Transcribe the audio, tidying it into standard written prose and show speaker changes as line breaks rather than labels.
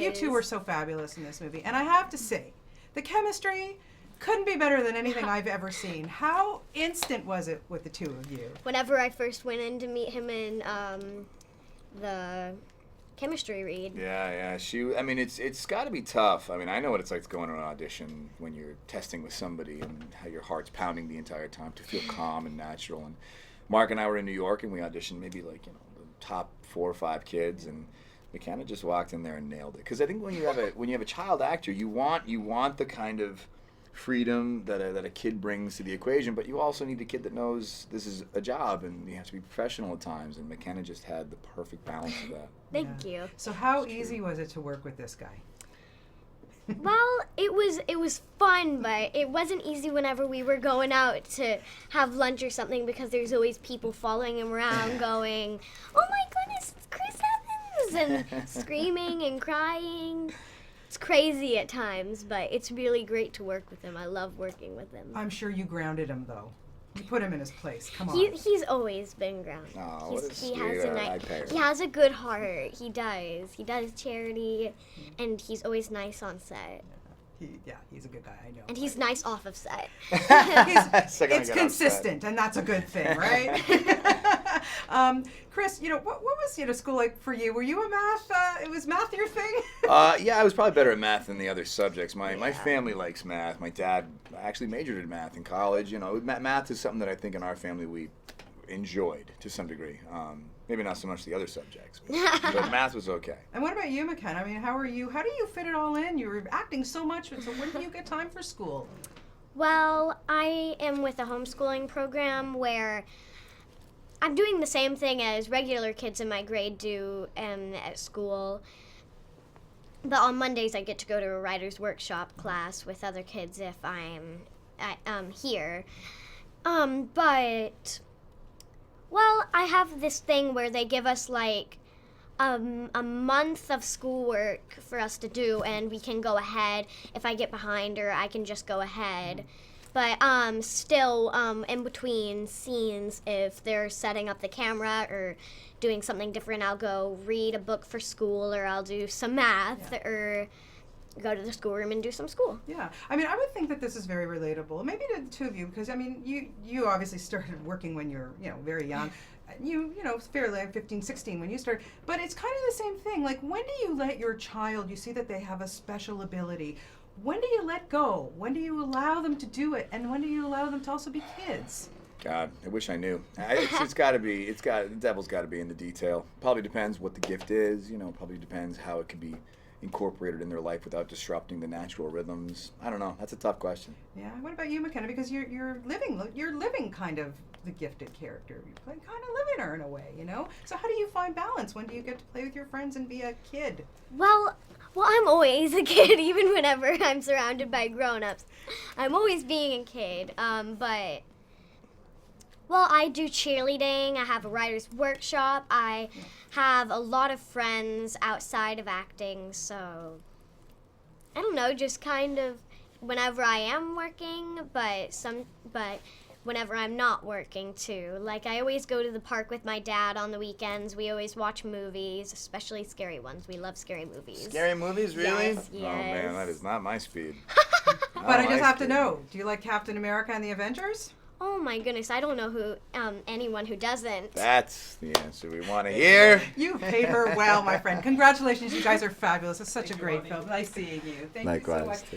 you two were so fabulous in this movie. And I have to say, the chemistry couldn't be better than anything I've ever seen. How instant was it with the two of you?
Whenever I first went in to meet him in the chemistry read.
Yeah. I mean, it's got to be tough. I mean, I know what it's like to go in an audition when you're testing with somebody and how your heart's pounding the entire time to feel calm and natural. And Mark and I were in New York and we auditioned maybe the top 4 or 5 kids, and McKenna just walked in there and nailed it. Because I think when you have a child actor, you want the kind of freedom that a kid brings to the equation, but you also need a kid that knows this is a job and you have to be professional at times, and McKenna just had the perfect balance of that.
Thank you.
So how easy was it to work with this guy?
Well, it was fun, but it wasn't easy whenever we were going out to have lunch or something, because there's always people following him around going, "Oh my goodness, it's Chris Evans!" and screaming and crying. It's crazy at times, but it's really great to work with him. I love working with him.
I'm sure you grounded him, though. You put him in his place. Come on.
He's always been grounded.
Oh, what a
he has a good heart. He does. He does charity, and he's always nice on set.
He's a good guy, I know.
And he's nice off of set.
It's consistent, and that's a good thing, right? Chris, what was school like for you? Were you a math? Was math your thing?
Yeah, I was probably better at math than the other subjects. My family likes math. My dad actually majored in math in college. Math is something that I think in our family we enjoyed to some degree. Maybe not so much the other subjects, but math was okay.
And what about you, McKenna? I mean, how are you? How do you fit it all in? You were acting so much, so when do you get time for school?
Well, I am with a homeschooling program where I'm doing the same thing as regular kids in my grade do at school. But on Mondays, I get to go to a writer's workshop class with other kids if I'm here. Well, I have this thing where they give us a month of schoolwork for us to do, and we can go ahead. If I get behind, or I can just go ahead. But still, in between scenes, if they're setting up the camera or doing something different, I'll go read a book for school, or I'll do some math, or go to the schoolroom and do some school.
Yeah. I mean, I would think that this is very relatable, maybe to the two of you, because, I mean, you obviously started working when you're, very young. You fairly 15, 16 when you started. But it's kind of the same thing. Like, when do you let your child, you see that they have a special ability, when do you let go? When do you allow them to do it? And when do you allow them to also be kids?
God, I wish I knew. It's got to be. The devil's got to be in the detail. Probably depends what the gift is. Probably depends how it could be incorporated in their life without disrupting the natural rhythms. I don't know. That's a tough question.
Yeah. What about you, McKenna? Because you're living kind of the gifted character. You're kind of living her in a way, So how do you find balance? When do you get to play with your friends and be a kid?
Well, I'm always a kid, even whenever I'm surrounded by grown-ups. I'm always being a kid, well, I do cheerleading. I have a writer's workshop. I have a lot of friends outside of acting, so I don't know, just kind of whenever I am working, but whenever I'm not working too. Like, I always go to the park with my dad on the weekends. We always watch movies, especially scary ones. We love scary movies.
Scary movies, really?
Yes.
Oh man, that is not my speed.
But I just have to know, do you like Captain America and the Avengers?
Oh my goodness, I don't know anyone who doesn't.
That's the answer we want to hear.
You paid her well, my friend. Congratulations, you guys are fabulous. It's such a great film. Nice seeing you. Thank you so much.